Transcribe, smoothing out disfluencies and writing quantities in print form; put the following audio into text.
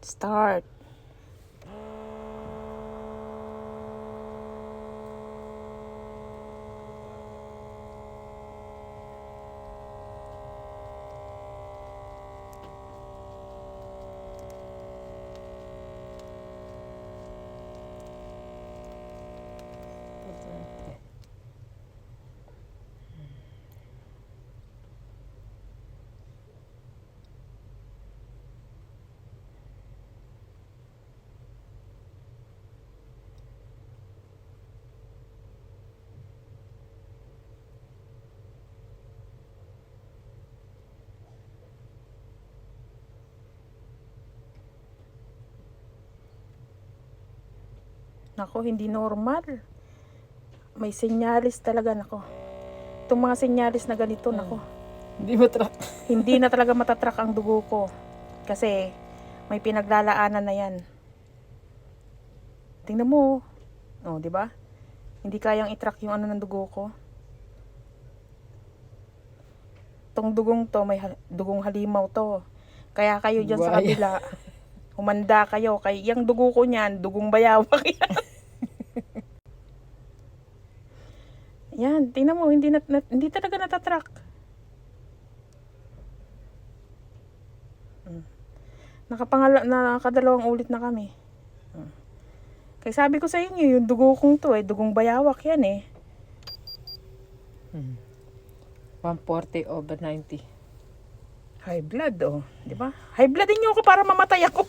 Start. Nako, hindi normal. May senyalis talaga, nako. Itong mga senyalis na ganito, nako. Hindi matrack. Hindi na talaga matatrack ang dugo ko. Kasi may pinaglalaanan na yan. Tingnan mo. Oh, di ba? Hindi kayang i-track yung ano ng dugo ko. Tong dugong to, may dugong halimaw to. Kaya kayo dyan sa Buhaya. kabila, humanda kayo. Kaya yung dugo ko niyan, dugong bayawak yan. Yan, tingnan mo, hindi talaga natatrack. Nakadalawang ulit na kami. Kaya sabi ko sa inyo, yung dugo kong to, dugong bayawak yan eh. 140 over 90. High blood, oh. Di ba? High blood din niyo ako para mamatay ako.